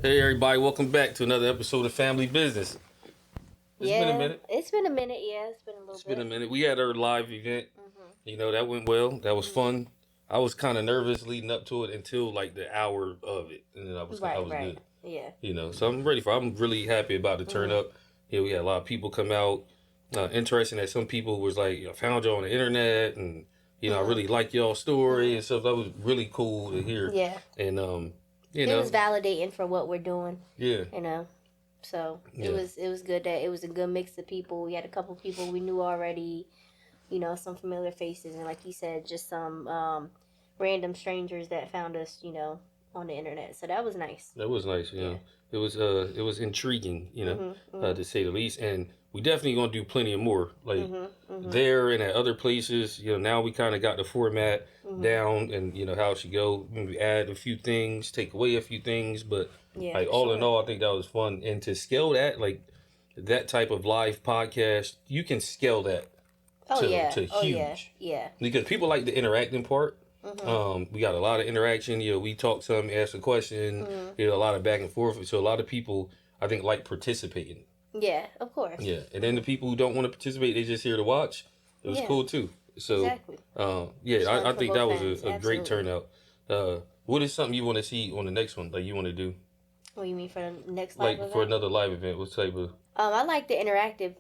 Hey everybody, welcome back to another episode of Family Business. It's been a minute. It's been a minute. Yeah, it's been a little It's bit. been a minute. We had our live event. Mm-hmm. That went well. That was Mm-hmm. fun. I was kind of nervous leading up to it until like the hour of it, and then I Right, was right. good. Yeah. So I'm ready for. I'm really happy about the turn Mm-hmm. up. We had a lot of people come out. Interesting that some people was like, I found you on the internet, and I Mm-hmm. really like y'all story Mm-hmm. and stuff. That was really cool to hear. Yeah. And you It was know, validating for what we're doing. yeah, You know. So it yeah. was it was good that it was a good mix of people. We had a couple people we knew already. Some familiar faces, and like you said, just some random strangers that found us. On the internet. So that was nice. That was nice, Yeah. It was intriguing, Mm-hmm. Mm-hmm. to say the least. And we definitely gonna do plenty of more. Like Mm-hmm. Mm-hmm. there and at other places, now we kinda got the format Mm-hmm. down and how it should go. Maybe add a few things, take away a few things, but Yeah, like for all in sure. all I think that was fun. And to scale that, like that type of live podcast, you can scale that Oh yeah. to Oh yeah. huge. Yeah. Because people like the interacting part. Mm-hmm. We got a lot of interaction. We talk some, ask a question. Mm-hmm. A lot of back and forth. So a lot of people, I think, like participating. Yeah, of course. Yeah, and then the people who don't want to participate, they just here to watch. It was Yeah, cool too. So, exactly. yeah, It's fun I for think that both was ends. a great Absolutely. turnout. What is something you want to see on the next one? Like you want to do, What do you mean for the next live like for event? another live event? What type of? I like the interactive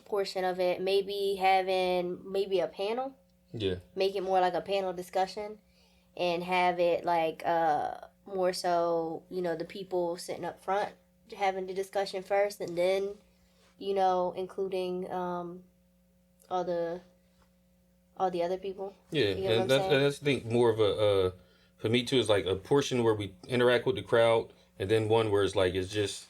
portion of it. Maybe having maybe a panel, Yeah, make it more like a panel discussion, and have it like more so the people sitting up front having the discussion first, and then including all the all the other people. yeah, You get what and I'm saying? that's I think more of a for me too is like a portion where we interact with the crowd, and then one where it's like it's just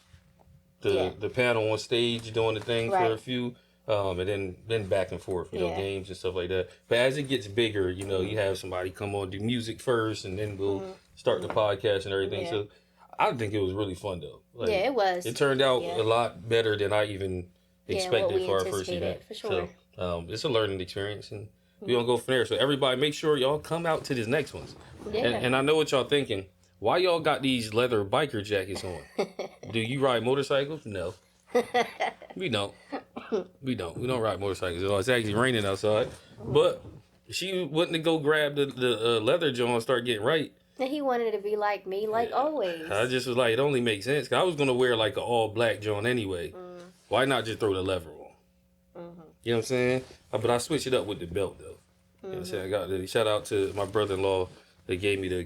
Yeah. the panel on stage doing the thing for a Right. few, and then back and forth, Yeah. games and stuff like that. But as it gets bigger, Mhm. you have somebody come on do music first, and then we'll Mhm. start the Mhm. podcast and everything. Yeah. So I think it was really fun though. Yeah. Like It was. it turned out Yeah. a lot better than I even Yeah. What expected we for our first event. anticipated for So sure. it's a learning experience, and we Mhm. gonna go from there. So everybody, make sure y'all come out to this next ones. Yeah. And I know what y'all thinking. Why y'all got these leather biker jackets on? Do you ride motorcycles? No. We don't. We don't. We don't ride motorcycles. It's actually raining outside. But she went to go grab the leather jaw and start getting right. And he wanted to be like me, like always. I just was like, it only makes sense. 'Cause I was going to wear like an all black jaw anyway. Mm. Why not just throw the leather on? Mm-hmm. You know what I'm saying? But I switched it up with the belt though. You know what I'm saying? I got the shout out to my brother-in-law. They gave me the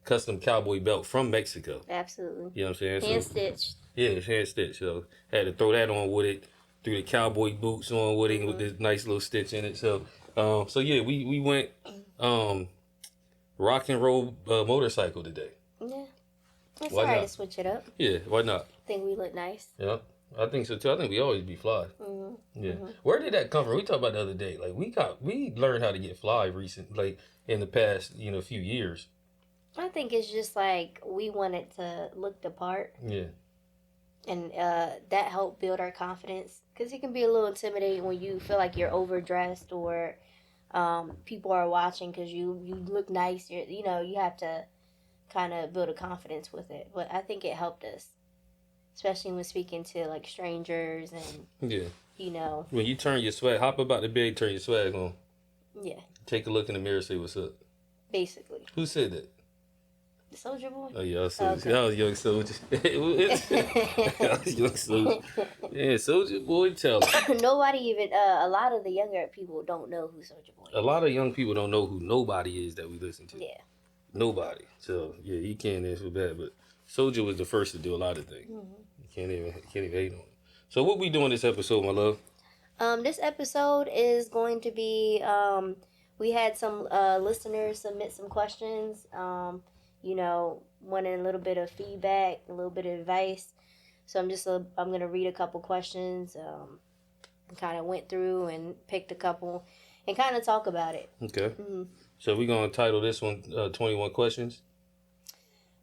custom cowboy belt from Mexico. Absolutely. You know what I'm saying? Hand So stitched. yeah, it's hand stitched. So had to throw that on with it. Threw the cowboy boots on with it with this nice little stitch in it. So yeah, we went rock and roll motorcycle today. Yeah. It's Why alright not? to switch it up. Yeah, why not? Think we look nice. Yeah, I think so too. I think we always be fly. Mm-hmm. Yeah. Mm-hmm. Where did that come from? We talked about the other day. Like we learned how to get fly like in the past few years. I think it's just like we wanted to look the part, Yeah. and that helped build our confidence. Because it can be a little intimidating when you feel like you're overdressed or people are watching because you look nice. You have to kind of build a confidence with it. But I think it helped us, especially when speaking to like strangers and Yeah. When you turn your swag, hop about the bed, turn your swag on. Yeah, Take a look in the mirror, say what's up. basically. Who said that? The Soldier Boy. Oh yeah, Okay. That was young soldier. That was young soldier. Yeah, soldier boy, tell it. Nobody even. A lot of the younger people don't know who Soldier Boy A is. lot of young people don't know who nobody is that we listen to. Yeah. Nobody. So yeah, he can't answer that. But Soldier was the first to do a lot of things. Mm-hmm. You can't even hate on him. So what we doing this episode, my love? This episode is going to be. We had some listeners submit some questions. Wanting a little bit of feedback, a little bit of advice. So I'm gonna read a couple questions. Kind of went through and picked a couple, and kind of talk about it. Okay. Mm-hmm. So we're gonna title this one 21 questions.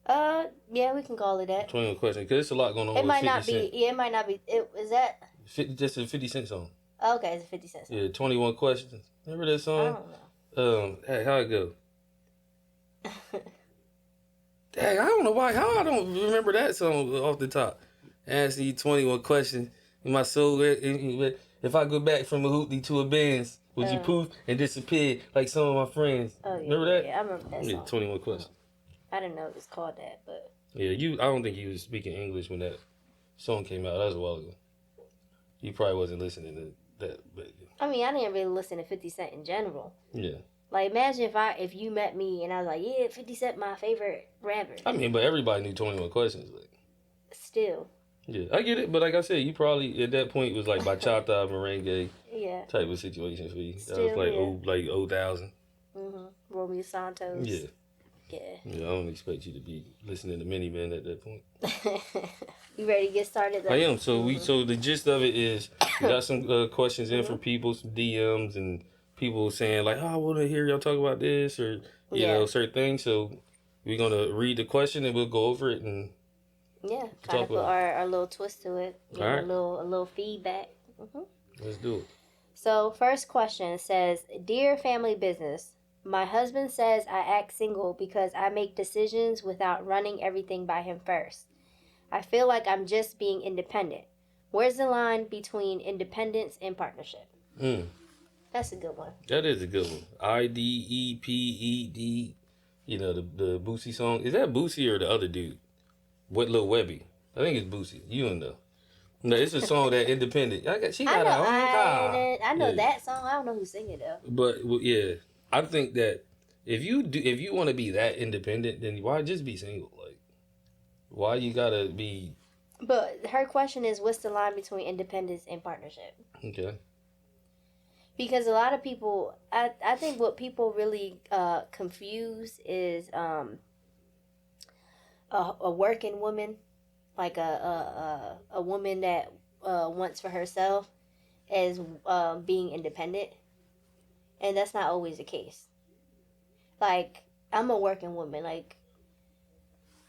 Yeah, we can call it that. 21 questions because it's a lot going on. It with might 50 not Cent. be. Yeah, it might not be. Is that 50, just a 50 Cent song. okay? It's a 50 cents. Yeah, 21 questions. Remember that I song? don't know. Hey, how it go? Dang, I don't know why. How I don't remember that song off the top. Asking you 21 questions in my soul. If I go back from a hoopty to a Benz, would you poof and disappear like some of my friends? Oh, yeah. Remember that? Yeah, I remember that Yeah, song. 21 questions. I didn't know it was called that, but. Yeah, I don't think you was speaking English when that song came out. That was a while ago. You probably wasn't listening to that. But I mean, I didn't really listen to 50 Cent in general. yeah. Like, imagine if you met me and I was like, yeah, 50 Cent my favorite rapper. I mean, but everybody knew 21 questions. Like, Still. yeah, I get it. But like I said, you probably, at that point, was like bachata, merengue Yeah. type of situation for you. Still, that was like, yeah. like 0,000. Mm-hmm. Romeo Santos. Yeah. Yeah. Yeah, I don't expect you to be listening to Miniman at that point. You ready to get started? I am. So so the gist of it is, we got some questions in from people, some DMs, and people saying like, "Oh, I want to hear y'all talk about this," or you know, certain things. So we're gonna read the question and we'll go over it and kind of put our little twist to it. You know, right. a little feedback. Let's do it. So first question says, "Dear family business, my husband says I act single because I make decisions without running everything by him first. I feel like I'm just being independent. Where's the line between independence and partnership?" That's a good one. That is a good one. IDEPED. You know, the Boosie song. Is that Boosie or the other dude? What Lil Webby? I think it's Boosie. You don't know. No, it's a song that independent. She got her own car. I know that song. I don't know who's singing though. But well, yeah, I think that if you want to be that independent, then why just be single? Like, why you gotta be? But her question is, what's the line between independence and partnership? Okay. Because a lot of people, I think what people really confuse is a working woman, like a woman that wants for herself, as being independent, and that's not always the case. Like, I'm a working woman, like.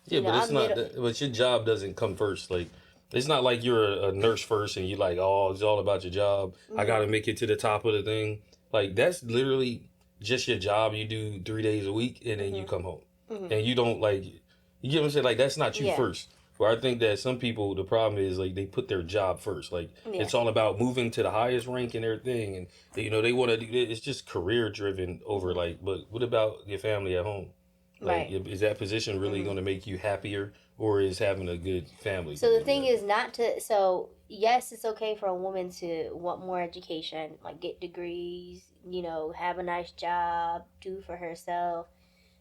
Yeah, but it's not. But your job doesn't come first. Like, it's not like you're a nurse first and you're like, oh, it's all about your job. I got to make it to the top of the thing. Like, that's literally just your job. You do 3 days a week and then you come home. And you don't, like, you get what I'm saying? Like, that's not you first. Where I think that some people, the problem is, like, they put their job first. Like, it's all about moving to the highest rank in their thing. And, you know, they want to do it. It's just career driven over, like, but what about your family at home? Like, is that position really going to make you happier, or is having a good family? So the thing is not to. So yes, it's okay for a woman to want more education, like get degrees, you know, have a nice job, do for herself,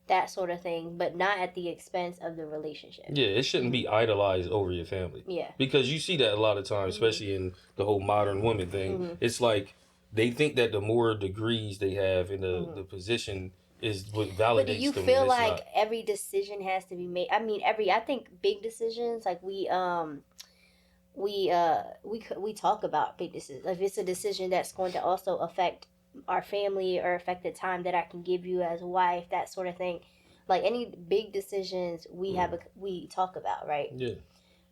that sort of thing, but not at the expense of the relationship. Yeah, it shouldn't be idolized over your family. Yeah, because you see that a lot of times, especially in the whole modern woman thing. It's like they think that the more degrees they have in the position is what validates them. But do you feel like every decision has to be made? I mean, I think big decisions, like we talk about big decisions. If it's a decision that's going to also affect our family or affect the time that I can give you as a wife, that sort of thing. Like any big decisions we talk about, right? Yeah.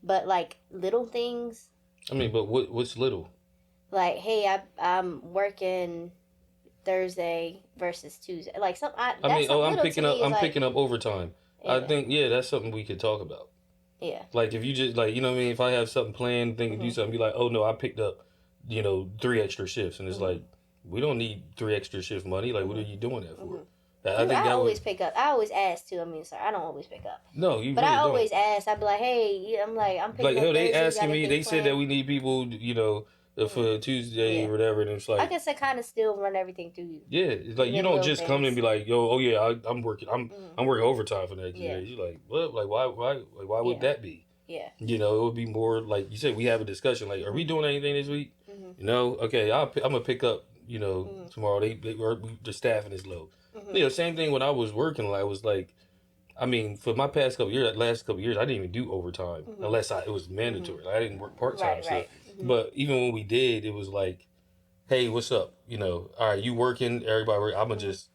But like little things. I mean, but what's little? Like, hey, I'm working Thursday versus Tuesday. Like I'm picking up overtime. Yeah. I think that's something we could talk about. Yeah. Like if you just like, you know what I mean, if I have something planned, think do something, be like, oh no, I picked up, 3 extra shifts, and it's like, we don't need 3 extra shift money. Like, what are you doing that for? I always pick up. I always ask too. I mean, sorry, I don't always pick up. No, you. But really I always don't. ask. I be like, hey, I'm picking up. Like, they Thursday, asking me. They said that we need people, for Tuesday or whatever, and it's like, I guess I kind of still run everything through you. Yeah, it's like you don't just come and be like, yo, oh yeah, I'm working. I'm working overtime for the next day. You're like, what? Like, why would that be? Yeah. It would be more like you said. We have a discussion. Like, are we doing anything this week? Okay, I'm gonna pick up. Tomorrow the staffing is low. Same thing when I was working. I was like, I mean, for my last couple years, I didn't even do overtime unless it was mandatory. Like, I didn't work part time. Right. But even when we did, it was like, hey, what's up? All right, you working? Everybody working? I'm gonna just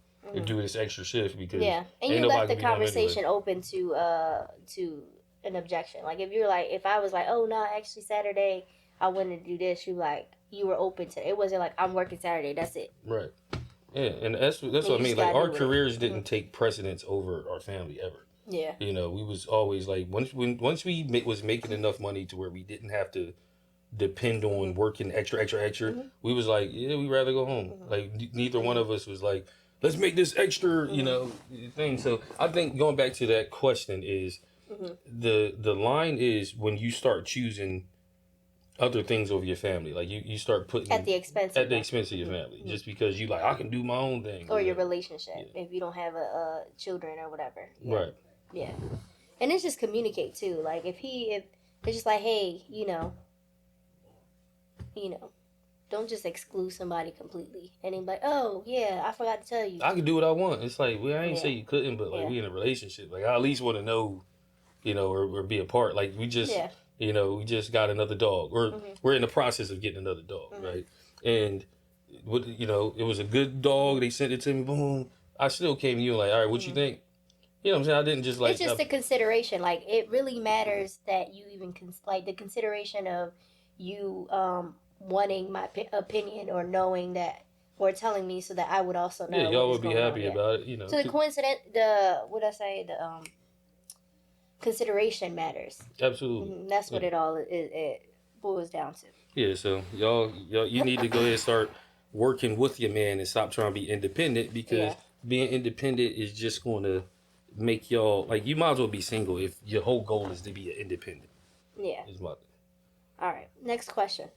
do this extra shift because and you left the conversation open to an objection. Like if I was like, oh no, actually Saturday I wanted to do this, you were open to it. It wasn't like I'm working Saturday. That's it. Right. Yeah, and that's what I mean. Like our careers didn't take precedence over our family ever. Yeah. You know, we was always like once we was making enough money to where we didn't have to depend on working extra. We was like, yeah, we'd rather go home. Like neither one of us was like, let's make this extra, you know, thing. So I think going back to that question is the line is when you start choosing other things over your family. Like you start putting At the expense at the expense of your family just because you like I can do my own thing or your relationship if you don't have a children or whatever. Yeah. Right. Yeah. And it's just communicate too. Like if it's just like, hey, don't just exclude somebody completely and then like, oh yeah, I forgot to tell you. I can do what I want. It's like I ain't say you couldn't, but like we in a relationship. Like I at least want to know, or be a part. Like we just we just got another dog, or we're in the process of getting another dog, right? And it was a good dog. They sent it to me. Boom. I still came to you like, all right, what you think? You know what I'm saying? I didn't just like. It's just the consideration. Like it really matters that you even like the consideration of you wanting my opinion or knowing that or telling me so that I would also know. Yeah, y'all would be happy about it. So the consideration matters. Absolutely. That's what it boils down to. Yeah, so y'all, you need to go ahead and start working with your man and stop trying to be independent because being independent is just going to make y'all like you might as well be single if your whole goal is to be an independent. Yeah. All right. Next question.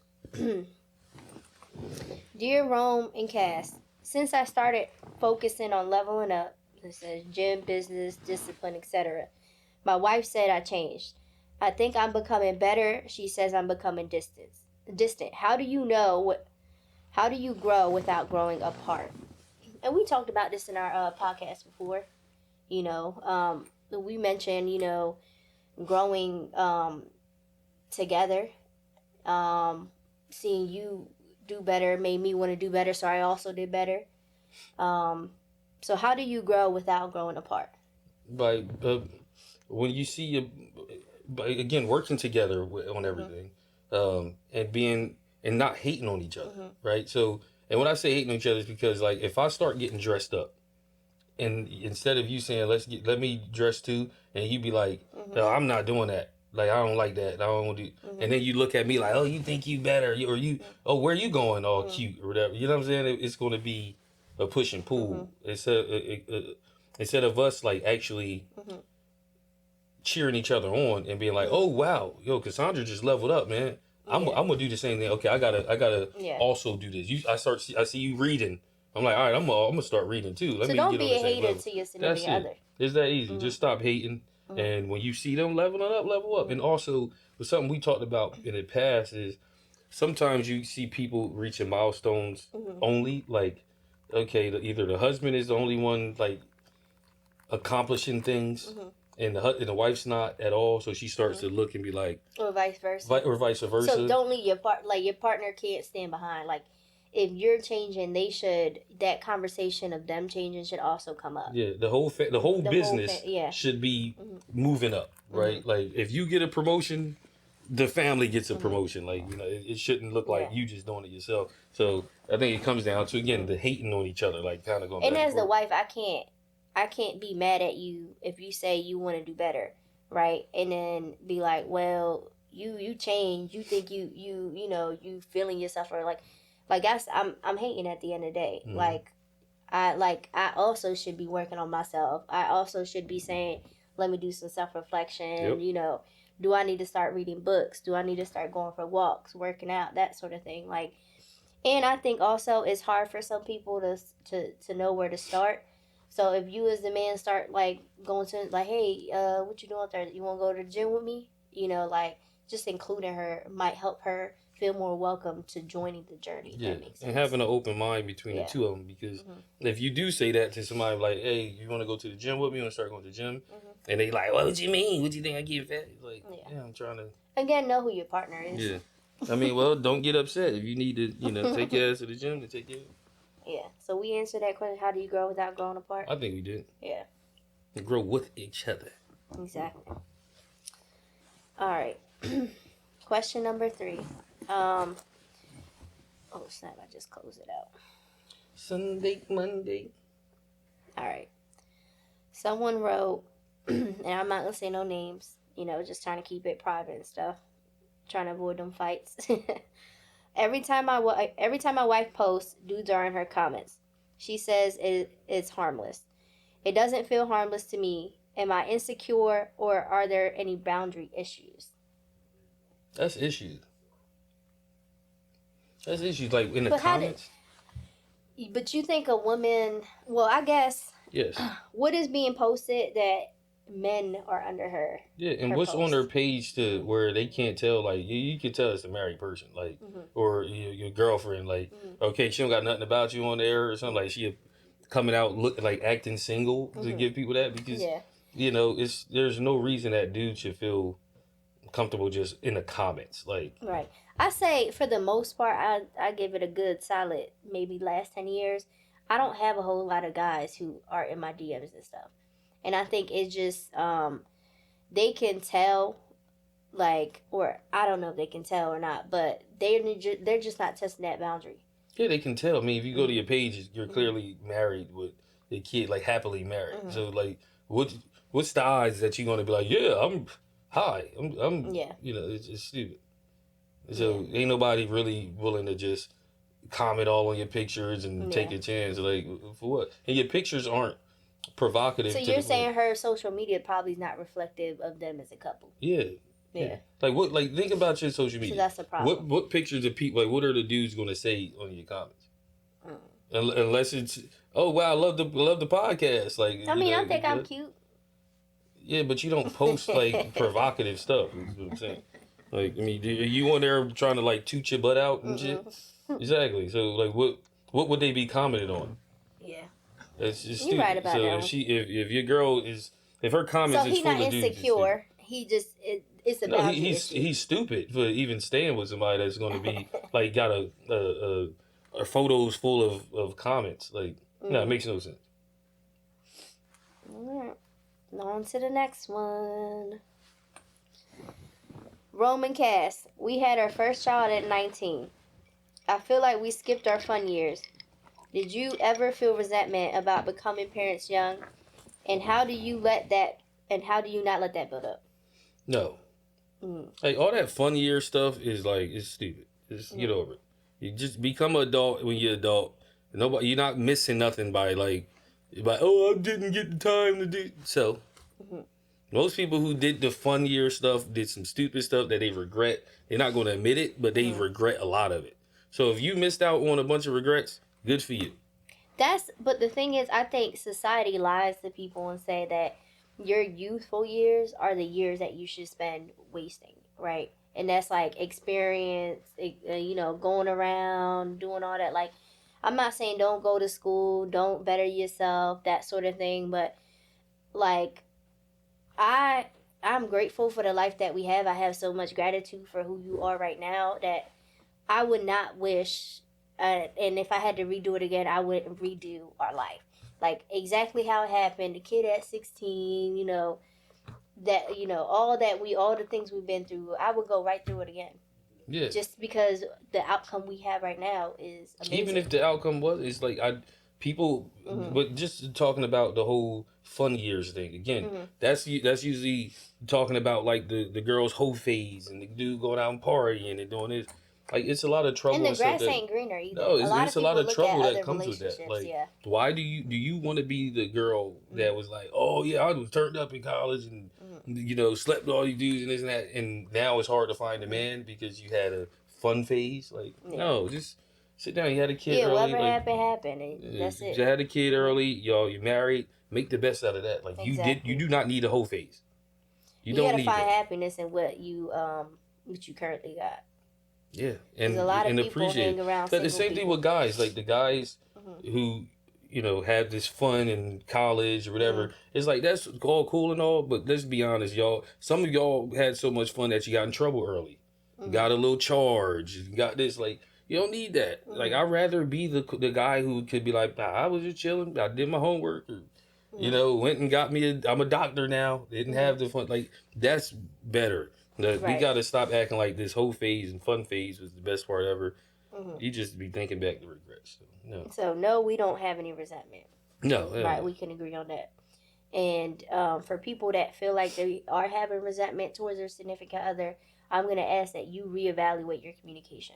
Dear Rome and Kass, since I started focusing on leveling up, it says gym, business, discipline, etc., my wife said I changed. I think I'm becoming better. She says I'm becoming distant. How do you know how do you grow without growing apart? And we talked about this in our podcast before. We mentioned, growing together. Seeing you do better made me want to do better, so I also did better. So how do you grow without growing apart? By when you see again working together on everything, and not hating on each other, right? So, and when I say hating on each other is because like if I start getting dressed up, and instead of you saying let me dress too, and you be like, no, I'm not doing that. Like I don't like that. I don't do. And then you look at me like, oh, you think you better, or you, oh, where you going, all cute or whatever. You know what I'm saying? It's going to be a push and pull instead of us like actually cheering each other on and being like, oh wow, yo, Cassandra just leveled up, man. I'm gonna do the same thing. Okay, I gotta also do this. I see you reading. I'm like, all right, I'm gonna start reading too. So don't be a hater to your significant other. It's that easy. Just stop hating, and when you see them leveling up, level up. And also, with something we talked about in the past is sometimes you see people reaching milestones only. Like, okay, either the husband is the only one like accomplishing things, and the wife's not at all. So she starts to look and be like, or vice versa. So don't leave your partner can't stand behind. Like if you're changing, that conversation of them changing should also come up. Yeah, the whole business should be moving up, right? Like if you get a promotion, the family gets a promotion. Like it shouldn't look like you just doing it yourself. So I think it comes down to again the hating on each other, like kind of going. And as the wife, I can't be mad at you if you say you want to do better, right? And then be like, well, you change, you think you feeling yourself or like I'm hating at the end of the day. I also should be working on myself. I also should be saying, let me do some self-reflection. Yep. Do I need to start reading books? Do I need to start going for walks, working out, that sort of thing? Like, and I think also it's hard for some people to know where to start. So if you as the man start like going to like, hey, what you doing Thursday? You want to go to the gym with me? Like just including her might help her feel more welcome to joining the journey. Yeah, that makes sense. And having an open mind between the two of them, because if you do say that to somebody like, hey, you want to go to the gym with me? You want to start going to the gym? And they like, what you mean? What do you think I get fat? Like, yeah, I'm trying to. Again, know who your partner is. Yeah. I mean, well, don't get upset. If you need to, take your ass to the gym, then take your. Yeah. So we answered that question. How do you grow without growing apart? I think we did. Yeah. And grow with each other. Exactly. All right. Question number 3. Oh snap! I just closed it out. Sunday, Monday. All right. Someone wrote, and I'm not gonna say no names. You know, just trying to keep it private and stuff. Trying to avoid them fights. Every time my wife posts, dudes are in her comments. She says it's harmless. It doesn't feel harmless to me. Am I insecure or are there any boundary issues? That's issues. That's issues like in the But comments. but you think a woman? Well, I guess Yes. what is being posted that men are under her? Yeah, and her what's on their post? page to where they can't tell? Like you can tell it's a married person, like Mhm. or your girlfriend. Like Mhm. okay, she don't got nothing about you on there or something. Like she coming out look like acting single to Mhm. give people that because Yeah. it's there's no reason that dude should feel comfortable just in the comments. Like Right. I say for the most part, I give it a good solid maybe last 10 years. I don't have a whole lot of guys who are in my DMs and stuff, and I think it's just they can tell, like, or I don't know if they can tell or not, but they're just not testing that boundary. yeah, they can tell. I mean, if you go to Mhm. your pages, you're Mhm. clearly married with a kid, like happily married. Mhm. So like, what's the odds that you're gonna be like, yeah, I'm Yeah. it's stupid. Yeah. So ain't nobody really willing to just comment all on your pictures and take Yeah. a chance. Like for what? And your pictures aren't provocative So to the you're saying her social media probably is not reflective of them as a couple? yeah. Yeah. Like what? Like think about your social So media. that's a problem. What pictures of people? Like what are the dudes gonna say on your comments? Mm. Unless it's oh wow, I love the podcast. Like I mean, I think I'm cute. yeah, but you don't post like provocative stuff. Is what I'm saying. Like I mean, are you on there trying to like toot your butt out and shit? Mm-mm. Exactly. So like, what would they be commenting on? Yeah. That's just You're right stupid. about So that if one. if your girl is if her So comments is he not full of dudes, it's stupid. insecure. He just it's a No, boundary issue. he's stupid for even staying with somebody that's going to be like got a photos full of comments. Like no, it makes no sense. All right. On to the next one. Roman Cass. We had our first child at 19. I feel like we skipped our fun years. Did you ever feel resentment about becoming parents young? And how do you let that and how do you not let that build up? No, Mm. like all that fun year stuff is like it's stupid. Just get over it. You just become an adult when you're adult. Nobody, you're not missing nothing by oh I didn't get the time to do so. Mhm. Most people who did the fun year stuff did some stupid stuff that they regret. They're not going to admit it, but they regret a lot of it. So if you missed out on a bunch of regrets, good for you. But the thing is, I think society lies to people and say that your youthful years are the years that you should spend wasting, right? And that's like experience, going around, doing all that. Like, I'm not saying don't go to school, don't better yourself, that sort of thing, but like, I I'm grateful for the life that we have. I have so much gratitude for who you are right now that I would not wish, and if I had to redo it again, I wouldn't redo our life. Like exactly how it happened. The kid at 16, all the things we've been through, I would go right through it again. Yeah. Just because the outcome we have right now is amazing. Even if the outcome was, it's like people, but just talking about the whole fun years thing again. That's usually talking about like the girl's whole phase and the dude going out and partying and doing this. Like it's a lot of trouble And the and stuff grass that ain't greener either. no, A lot it's of a lot people of look at trouble that other comes with that. relationships. Like, Yeah. why do you want to be the girl that was like, oh yeah, I was turned up in college and slept with all these dudes and this and that, and now it's hard to find a man because you had a fun phase. Like, no, just sit down. You had a kid Yeah, early. whatever Like, happened, and that's it. you had a kid early. You're married. Make the best out of that. Like Exactly. you do not need a whole phase. You You don't gotta need find that. happiness in what you currently got. Yeah, There's and a lot of people appreciate hang it. around But the single same thing people. with guys, like the guys who have this fun in college or whatever. It's like that's all cool and all, but let's be honest, y'all. Some of y'all had so much fun that you got in trouble early. Got a little charge. Got this like. You don't need that. Like I'd rather be the guy who could be like, nah, I was just chilling. I did my homework. Or, went and got me. I'm a doctor now. Didn't have the fun. Like that's better. We got to stop acting like this whole phase and fun phase was the best part ever. You just be thinking back the regrets. So, no. So no, we don't have any resentment. No. Right, we can agree on that. And for people that feel like they are having resentment towards their significant other, I'm going to ask that you reevaluate your communication.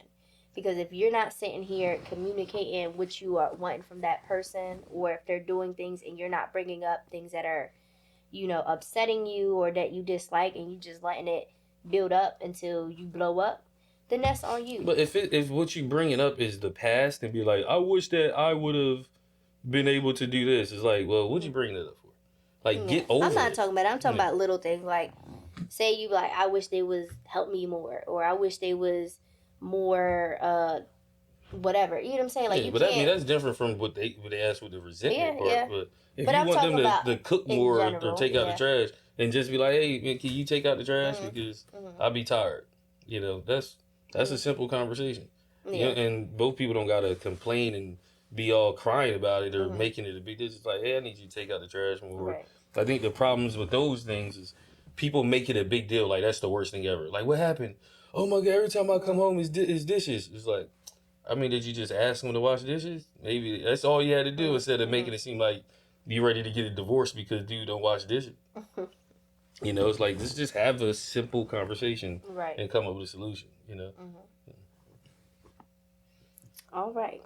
Because if you're not sitting here communicating what you are wanting from that person, or if they're doing things and you're not bringing up things that are, upsetting you or that you dislike, and you just letting it build up until you blow up, then that's on you. But if what you bringing up is the past and be like, I wish that I would have been able to do this, it's like, well, what'd you bring that up for? Like, get over it. I'm not talking about it. I'm talking about little things like, say you like, I wish they was help me more, or I wish they was more whatever. You know what I'm saying? Like, yeah, you but can't. I mean, that's different from what they asked with the resentment part. Yeah. But if But you I'm want talking them about to cook in more general, or take out the yeah. trash and just be like, hey, man, can you take out the trash because I'll be tired. That's a simple conversation. Yeah. And both people don't gotta complain and be all crying about it or making it a big deal. It's just like, hey, I need you to take out the trash more. Right. I think the problems with those things is people make it a big deal. Like, that's the worst thing ever. Like, what happened? Oh my God, every time I come home, it's dishes. It's like, I mean, did you just ask him to wash dishes? Maybe that's all you had to do instead of making it seem like you ready to get a divorce because dude don't wash dishes. It's like, let's just have a simple conversation and come up with a solution, All right.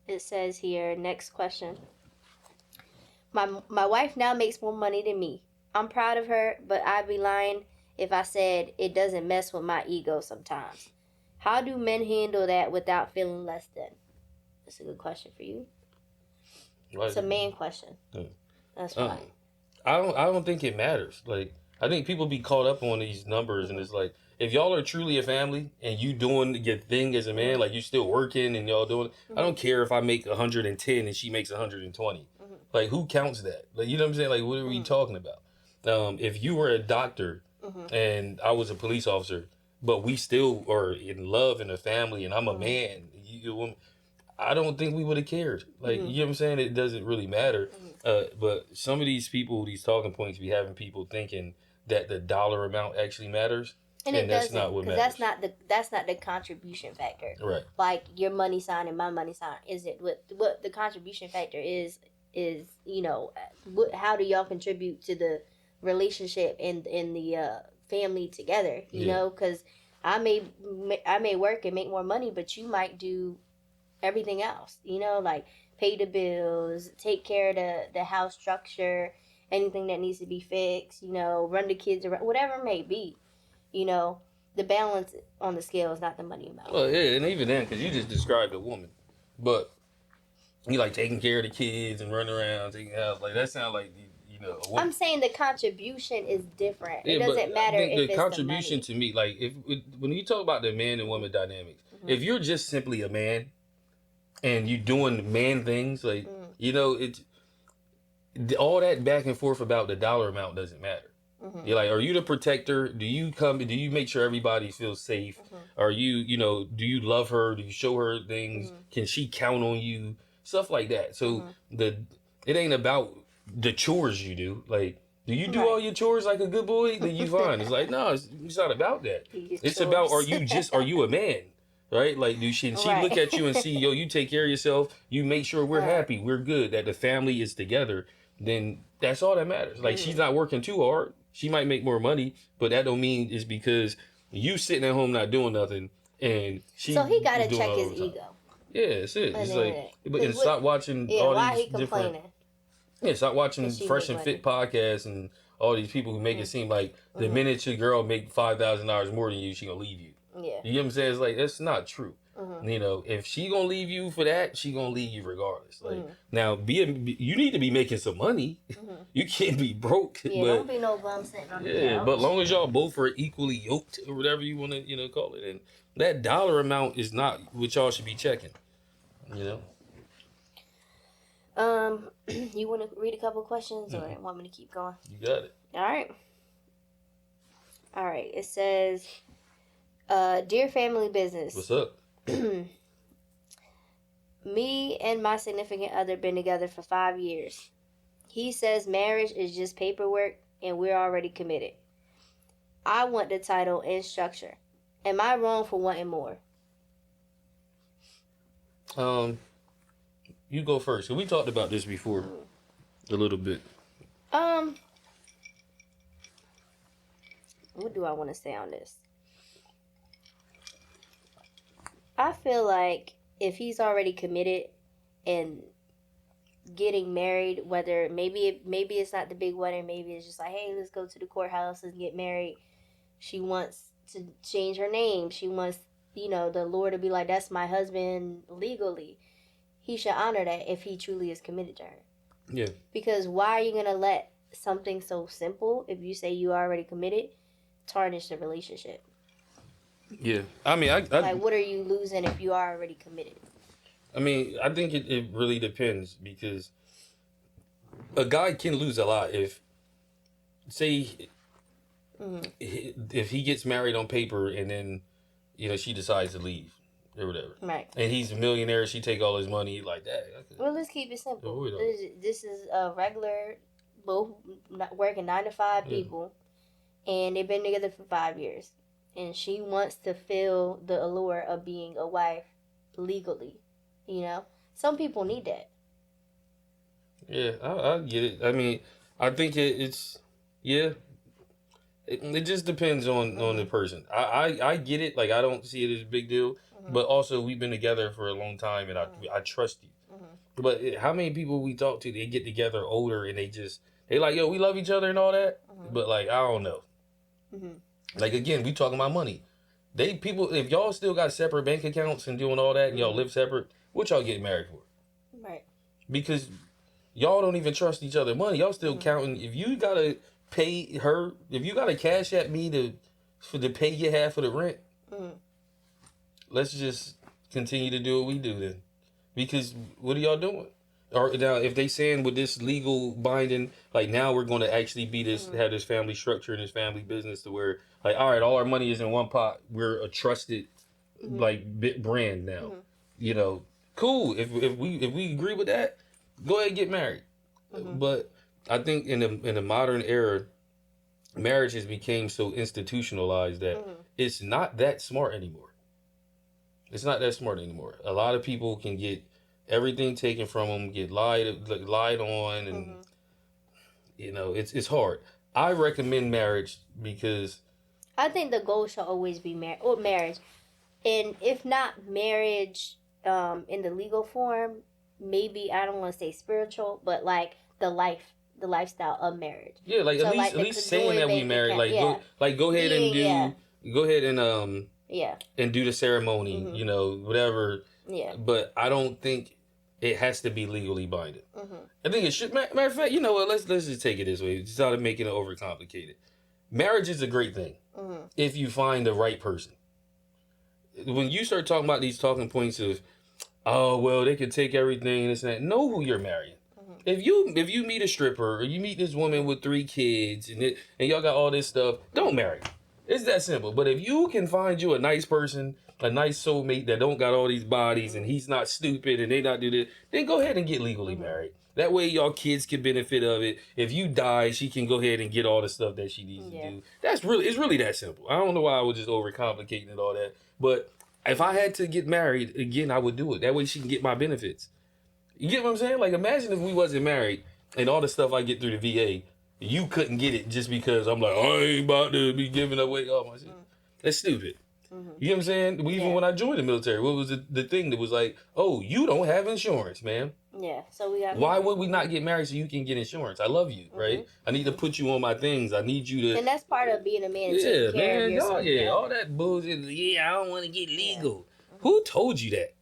It says here, next question. My wife now makes more money than me. I'm proud of her, but I'd be lying if I said it doesn't mess with my ego sometimes. How do men handle that without feeling less than? That's a good question for you. It's a man question. That's fine. I don't think it matters. Like, I think people be caught up on these numbers, and it's like, if y'all are truly a family and you doing your thing as a man, like you still working and y'all doing, I don't care if I make 110 and she makes 120. Like, who counts that? Like, you know what I'm saying? Like, what are we talking about? If you were a doctor and I was a police officer, but we still are in love in a family and I'm a man, you a woman, I don't think we would have cared. Like, you know what I'm saying? It doesn't really matter. But some of these people, these talking points, be having people thinking that the dollar amount actually matters. And that's not what matters. That's not the contribution factor. Right. Like, your money sign and my money sign isn't what the contribution factor is how do y'all contribute to the relationship and the family together, you know, because I may work and make more money, but you might do everything else, like pay the bills, take care of the house structure, anything that needs to be fixed, run the kids around, whatever it may be, the balance on the scale is not the money amount. Well, yeah, and even then, because you just described a woman, but you like taking care of the kids and running around, taking out, like, that sounds like, a woman. I'm saying the contribution is different. It doesn't matter if it's the contribution the money. to me, like, when you talk about the man and woman dynamics, if you're just simply a man and you doing man things, like, it's all that back and forth about the dollar amount doesn't matter. You're like, are you the protector? Do you make sure everybody feels safe? Are you, do you love her? Do you show her things? Can she count on you? Stuff like that. So it ain't about the chores you do. Like, do you do all your chores like a good boy? Then you fine. It's like, no, it's not about that. It's about, are you a man? Right? Like, she look at you and see, yo, you take care of yourself. You make sure we're happy. We're good. That the family is together. Then that's all that matters. Like, she's not working too hard. She might make more money, but that don't mean it's because you sitting at home not doing nothing and she. So he got to check his ego. Yeah, it's it. It's like, and stop watching all why these he complaining? different. Yeah, stop watching Fresh and Fit podcasts and all these people who make it seem like the minute your girl make $5,000 more than you, she gonna leave you. Yeah. You know what I'm saying? It's like, that's not true. If she gonna leave you for that, she gonna leave you regardless. Like, now, you need to be making some money. You can't be broke. Yeah, but, don't be no bum sitting on the couch. but as long as y'all both are equally yoked or whatever you want to, call it, and that dollar amount is not what y'all should be checking. You want to read a couple questions or want me to keep going? You got it. All right. It says, dear family business. What's up? Me and my significant other been together for 5 years. He says marriage is just paperwork and we're already committed. I want the title and structure. Am I wrong for wanting more? You go first. We talked about this before a little bit. what do I want to say on this? I feel like if he's already committed and getting married, whether maybe it's not the big wedding, maybe it's just like, hey, let's go to the courthouse and get married. She wants to change her name. She wants, the Lord to be like, that's my husband legally. He should honor that if he truly is committed to her. Yeah. Because why are you going to let something so simple, if you say you already committed, tarnish the relationship? Yeah. I mean, like, what are you losing if you are already committed? I mean, I think it really depends, because a guy can lose a lot if, say, if he gets married on paper and then, she decides to leave or whatever. Right. And he's a millionaire, she take all his money like that. Well, let's keep it simple. This is a regular, both working 9 to 5 people, and they've been together for 5 years. And she wants to feel the allure of being a wife legally. Some people need that. Yeah, I get it. I mean, I think it's it just depends on the person. I get it. Like, I don't see it as a big deal, but also we've been together for a long time, and I trust you. But how many people we talk to, they get together older and they like, yo, we love each other and all that, but like, I don't know. Like, again, we talking about money. If y'all still got separate bank accounts and doing all that, and y'all live separate, what y'all getting married for? Right. Because y'all don't even trust each other money. Y'all still counting. If you gotta pay her, if you gotta cash at me to pay your half of the rent, let's just continue to do what we do then. Because what are y'all doing? Or now, if they saying with this legal binding, like, now we're going to actually be have this family structure and this family business to where, like, all right, all our money is in one pot. We're a trusted, like, brand now. Cool. If we agree with that, go ahead and get married. But I think in the modern era, marriage has become so institutionalized that it's not that smart anymore. It's not that smart anymore. A lot of people can get everything taken from them, get lied on, and it's hard. I recommend marriage because I think the goal should always be marriage, and if not marriage, in the legal form, maybe I don't want to say spiritual, but like the lifestyle of marriage. Yeah, like, so at least saying that we married, go ahead and do the ceremony, whatever. Yeah. But I don't think it has to be legally binding. I think it should. Matter of fact, you know what? Let's just take it this way. Just out of making it overcomplicated. Marriage is a great thing if you find the right person. When you start talking about these talking points of, oh well, they can take everything, this and that. Know who you're marrying. If you meet a stripper or you meet this woman with 3 kids and y'all got all this stuff, don't marry. It's that simple. But if you can find you a nice person, a nice soulmate that don't got all these bodies and he's not stupid and they not do this, then go ahead and get legally married. That way y'all kids can benefit of it. If you die, she can go ahead and get all the stuff that she needs to do. It's really that simple. I don't know why I was just overcomplicating it all that. But if I had to get married again, I would do it. That way she can get my benefits. You get what I'm saying? Like, imagine if we wasn't married and all the stuff I get through the VA, you couldn't get it just because I'm like, I ain't about to be giving away all my shit. That's stupid. You know what I'm saying? Even when I joined the military, what was the thing that was like, oh, you don't have insurance, man. Yeah, so we got. Why would we not get married so you can get insurance? I love you, right? I need to put you on my things. I need you to. And that's part of being a man. Yeah, man. Y'all, all that bullshit. Yeah, I don't want to get legal. Who told you that?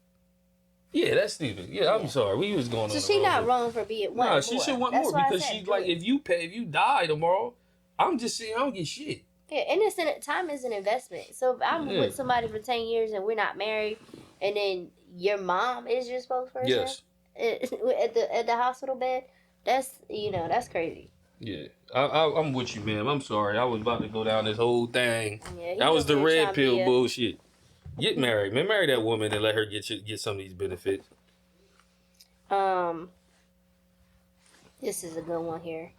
Yeah, that's stupid. Yeah, I'm sorry. We was going on. So she not wrong for being one. Nah, she should want more because she's like, if you die tomorrow, I'm just saying I don't get shit. Yeah, and time is an investment. So if I'm with somebody for 10 years and we're not married, and then your mom is your spokesperson, yes, at the hospital bed, that's crazy. Yeah, I'm with you, man. I'm sorry. I was about to go down this whole thing. Yeah, that was the red pill bullshit. Get married, man. Marry that woman and let her get some of these benefits. This is a good one here.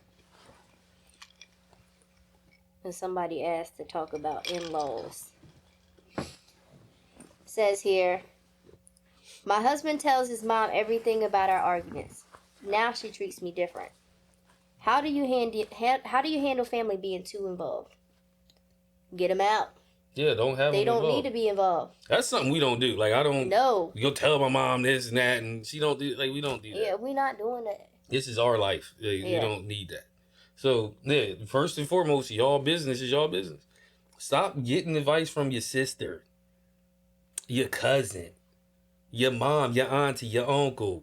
And somebody asked to talk about in-laws. Says here, my husband tells his mom everything about our arguments. Now she treats me different. How do you handle family being too involved? Get them out. Yeah, don't have They them don't involved. need to be involved. That's something we don't do. Like, I don't No. go tell my mom this and that, and she don't do, like, we don't do that. Yeah, we're not doing that. This is our life. Like, we don't need that. So, yeah, first and foremost, y'all business is y'all business. Stop getting advice from your sister, your cousin, your mom, your auntie, your uncle.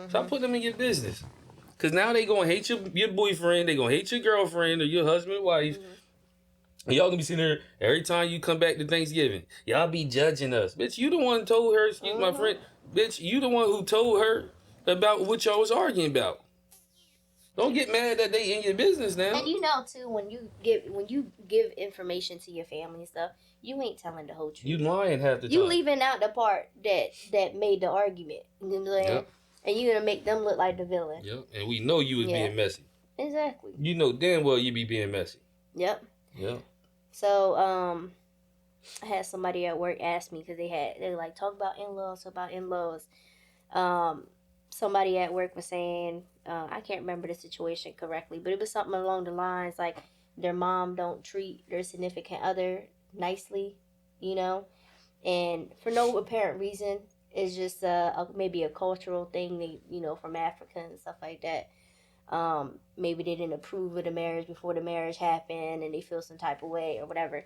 Stop putting them in your business. Because now they going to hate your boyfriend. They going to hate your girlfriend or your husband or wife. And y'all going to be sitting there every time you come back to Thanksgiving. Y'all be judging us. Bitch, you the one who told her, excuse my friend. Bitch, you the one who told her about what y'all was arguing about. Don't get mad that they in your business now. And you know too, when you give information to your family and stuff, you ain't telling the whole truth. You lying half the time. You leaving out the part that made the argument. You know what I'm saying? Yep. And you're gonna make them look like the villain. Yep. And we know you was being messy. Exactly. You know damn well you be being messy. Yep. Yep. So I had somebody at work ask me because they like talk about in-laws. Somebody at work was saying, I can't remember the situation correctly, but it was something along the lines like their mom don't treat their significant other nicely, you know, and for no apparent reason. It's just maybe a cultural thing, from Africa and stuff like that. Maybe they didn't approve of the marriage before the marriage happened and they feel some type of way or whatever.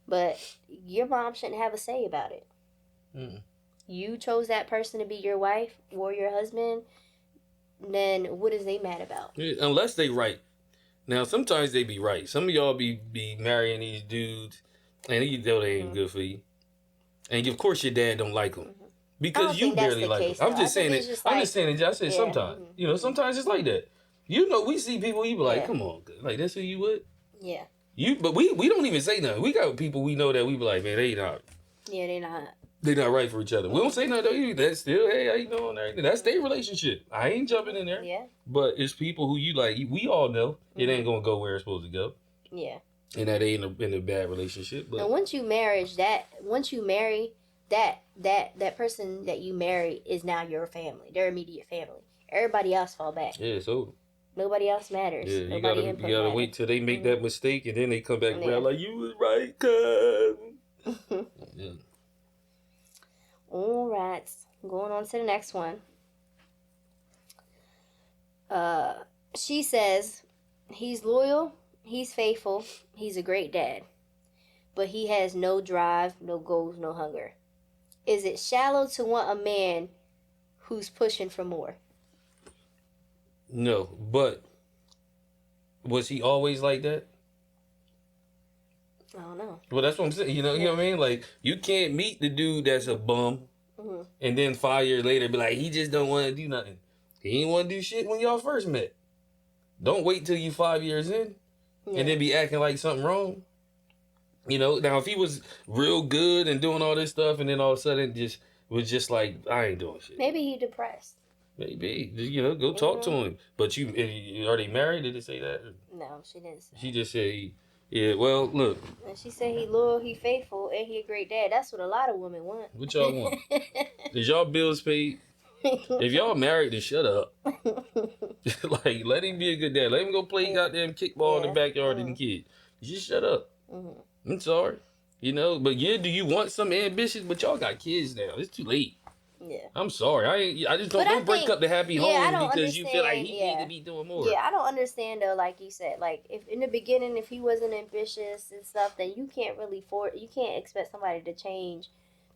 But your mom shouldn't have a say about it. You chose that person to be your wife or your husband, then what is they mad about? Yeah, unless they right. Now, sometimes they be right. Some of y'all be marrying these dudes, and you know they ain't good for you. And, of course, your dad don't like them. Because you barely like them. I'm just saying it. I said sometimes. Sometimes it's like that. We see people, you be like, come on. Like, that's who you with? Yeah. But we don't even say nothing. We got people we know that we be like, man, they not. Yeah, they not. They not right for each other. We don't say nothing though. That's still, hey, how you doing? That's their relationship. I ain't jumping in there. Yeah. But it's people who you like. We all know it ain't gonna go where it's supposed to go. Yeah. And that ain't in a bad relationship. But and once you marry that person that you marry is now your family, their immediate family. Everybody else fall back. Yeah, so nobody else matters. Yeah, you gotta wait till they make that mistake and then they come back around like you was right, cuz. Yeah. All right, going on to the next one. She says, he's loyal, he's faithful, he's a great dad, but he has no drive, no goals, no hunger. Is it shallow to want a man who's pushing for more? No, but was he always like that? I don't know. Well, that's what I'm saying. You know what I mean? Like, you can't meet the dude that's a bum and then 5 years later be like, he just don't want to do nothing. He ain't want to do shit when y'all first met. Don't wait till you 5 years in and then be acting like something wrong. Now if he was real good and doing all this stuff and then all of a sudden was just like, I ain't doing shit. Maybe he depressed. Maybe. Go talk to him. But you are they married? Did it say that? No, she didn't say. She just said yeah, well, look. And she said he loyal, he faithful, and he a great dad. That's what a lot of women want. What y'all want? Is y'all bills paid? If y'all married, then shut up. Like, let him be a good dad. Let him go play goddamn kickball in the backyard with the kid. Just shut up. I'm sorry. But do you want some ambitious? But y'all got kids now. It's too late. Yeah. I'm sorry. I just don't break up the happy home because you feel like he need to be doing more. Yeah, I don't understand though. Like you said, like if in the beginning, if he wasn't ambitious and stuff, then you can't really you can't expect somebody to change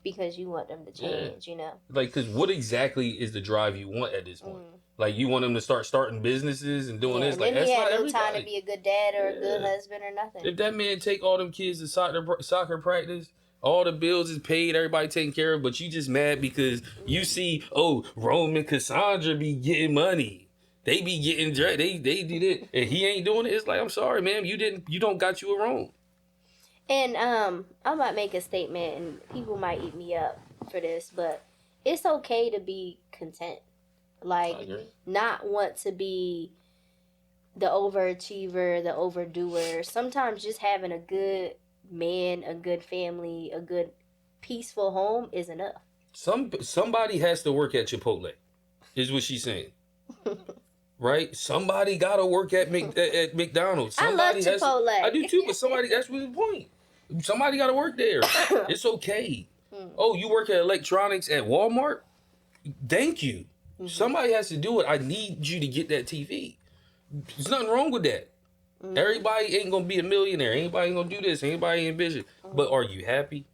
because you want them to change. Like, because what exactly is the drive you want at this point? Like, you want them to starting businesses and doing this. And like, then that's he had not no everybody. time to be a good dad or a good husband or nothing. If that man take all them kids to soccer practice, all the bills is paid, everybody taken care of, but you just mad because you see, Rome and Cassandra be getting money. They be getting they did it, and he ain't doing it. It's like, I'm sorry, man, you don't got you a Rome. And I might make a statement, and people might eat me up for this, but it's okay to be content. Like, not want to be the overachiever, the overdoer. Sometimes just having a good man, a good family, a good peaceful home is enough. Somebody has to work at Chipotle, is what she's saying. Right? Somebody got to work at McDonald's. I love Chipotle. I do too, but that's really the point. Somebody got to work there. It's okay. Oh, you work at electronics at Walmart? Thank you. Somebody has to do it. I need you to get that TV. There's nothing wrong with that. Everybody ain't gonna be a millionaire. Anybody ain't gonna do this. Anybody ain't ambitious. But are you happy?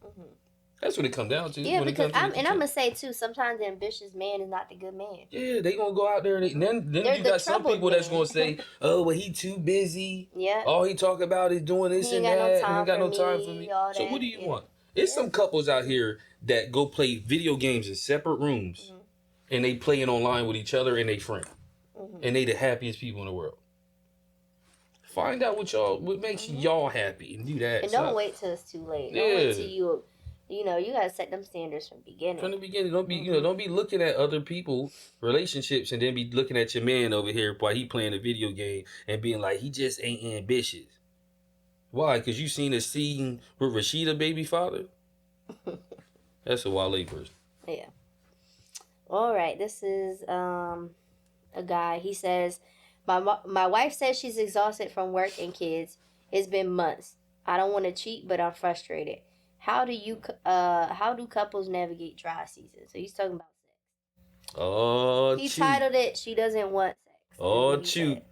That's what it comes down to. Yeah, when because it comes to I'm gonna say too. Sometimes the ambitious man is not the good man. Yeah, they gonna go out there and then They're you the got some troubled people that's man. gonna say, "Oh, well, he too busy. Yeah. All he talk about is doing this He and ain't got no that. time He ain't got for no time me, for me." all So that, what do you yeah. want? It's some couples out here that go play video games in separate rooms, and they playing online with each other and they friend, and they the happiest people in the world. Find out what makes y'all happy and do that. And don't wait till it's too late. Yeah. Don't wait till you gotta set them standards from the beginning. From the beginning, don't be don't be looking at other people relationships and then be looking at your man over here while he playing a video game and being like he just ain't ambitious. Why? Because you seen a scene with Rashida baby father. That's a Wale person. Yeah. All right. This is a guy. He says, my wife says she's exhausted from work and kids. It's been months. I don't want to cheat, but I'm frustrated. How do couples navigate dry season? So he's talking about sex. Oh, He cute. titled it "She Doesn't Want Sex." Oh, cute.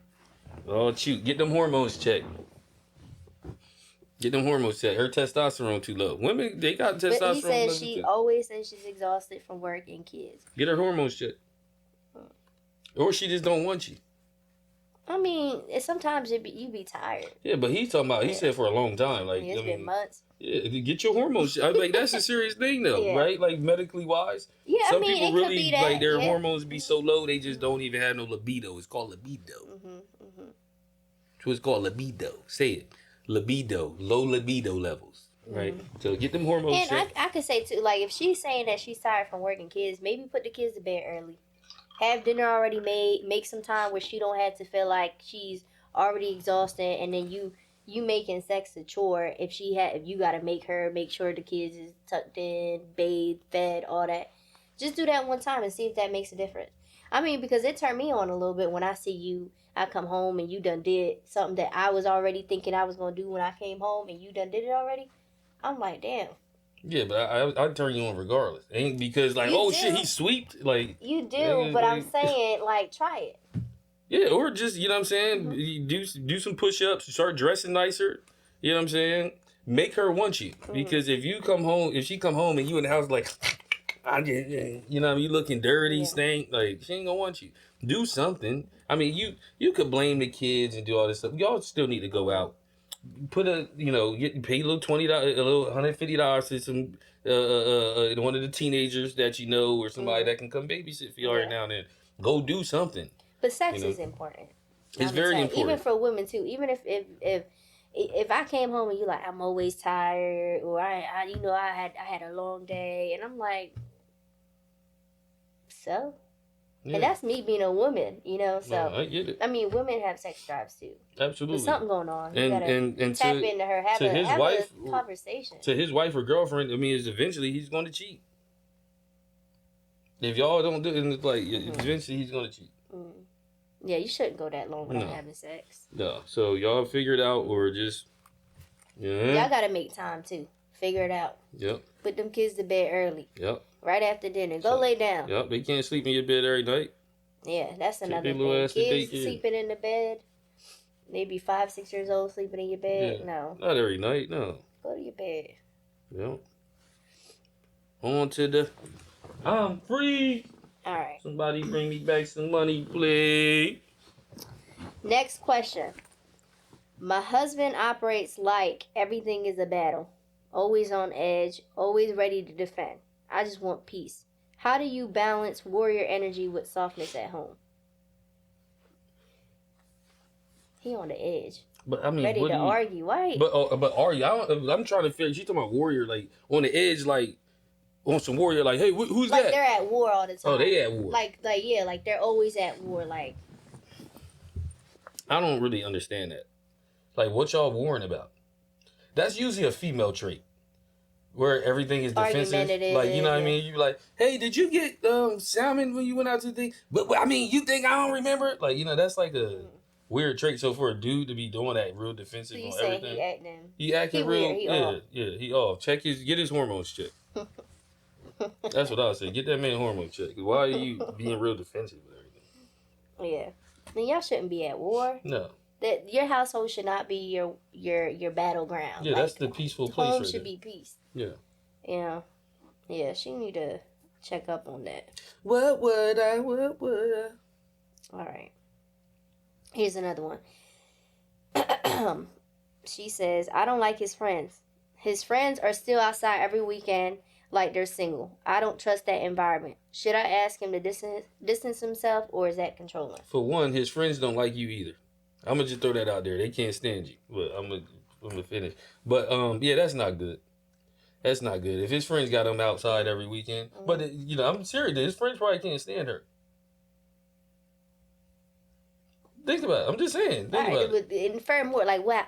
Oh, cute. Get them hormones checked. Get them hormones checked. Her testosterone too low. Women, they got testosterone. But he says she she always says she's exhausted from work and kids. Get her hormones checked. Or she just don't want you. I mean, sometimes you be tired. Yeah, but he's talking about. He said for a long time. Like It's been months. Yeah, get your hormones. I like that's a serious thing though, Yeah. right? Like medically wise. Yeah, Some I mean, people it could really be that, like their yeah. hormones be so low they just don't even have no libido. It's called libido. So it's called libido. Say it, libido, low libido levels, right? So get them hormones And checked. I could say too, like if she's saying that she's tired from working kids, maybe put the kids to bed early. Have dinner already made. Make some time where she don't have to feel like she's already exhausted, and then you making sex a chore. If you gotta make sure the kids is tucked in, bathed, fed, all that. Just do that one time and see if that makes a difference. I mean, because it turned me on a little bit when I see you. I come home and you done did something that I was already thinking I was gonna do when I came home, and you done did it already. I'm like, damn. Yeah, but I turn you on regardless. Ain't because like, You oh do. shit, he sweeped. Like You do, but I'm saying, like, try it. yeah, or just you know what I'm saying, you do some push ups, start dressing nicer. You know what I'm saying? Make her want you because if she come home and you in the house like, I just, you know, you looking dirty, stink, like she ain't gonna want you. Do something. I mean, you could blame the kids and do all this stuff. Y'all still need to go out. Put pay a little $20, a little $150 to some one of the teenagers that you know or somebody that can come babysit for you every now and then. Go do something. But sex is important. It's very important. Even for women too. Even if I came home and you like I'm always tired or I had a long day and I'm like, so. Yeah. And that's me being a woman, you know. So no, I get it. I mean, women have sex drives too. Absolutely, there's something going on. You and tap into her, have a conversation. To his wife or girlfriend, I mean, is eventually he's going to cheat. If y'all don't do it, it's like eventually he's going to cheat. Yeah, you shouldn't go that long without having sex. No, so y'all figure it out or just y'all gotta make time too. Figure it out. Yep. Put them kids to bed early. Yep. Right after dinner. Go lay down. Yep, they can't sleep in your bed every night. Yeah, that's another thing. Kids sleeping in the bed. Maybe 5, 6 years old sleeping in your bed. Yeah. No. Not every night, no. Go to your bed. Yep. On to the I'm free. All right. Somebody bring me back some money, please. Next question. My husband operates like everything is a battle. Always on edge, always ready to defend. I just want peace. How do you balance warrior energy with softness at home? He on the edge. But I mean, ready to argue. Why? But argue. I'm trying to figure. She's talking about warrior, like on the edge, like on some warrior. Like, hey, who's like that? Like they're at war all the time. Oh, they at war. Like they're always at war. Like I don't really understand that. Like, what y'all warring about? That's usually a female trait. Where everything is defensive. Like, you know what I mean? You like, hey, did you get salmon when you went out to the thing? But I mean, you think I don't remember? Like, you know, that's like weird trait. So for a dude to be doing that real So defensive you on saying everything, he acting real. weird, he Yeah, off. yeah, he off. Get his hormones checked. That's what I would say. Get that man hormones checked. Why are you being real defensive with everything? Yeah. Then y'all shouldn't be at war. No. That your household should not be your battleground. Yeah, like, that's the peaceful place. Home right should there. be peace. Yeah. Yeah. Yeah, she need to check up on that. What would I? All right. Here's another one. She says, I don't like his friends. His friends are still outside every weekend like they're single. I don't trust that environment. Should I ask him to distance himself, or is that controlling? For one, his friends don't like you either. I'm gonna just throw that out there. They can't stand you. But I'm gonna finish. But yeah, that's not good. That's not good. If his friends got him outside every weekend, but I'm serious. His friends probably can't stand her. Think about it. I'm just saying. Think about it. Infer more. Like, why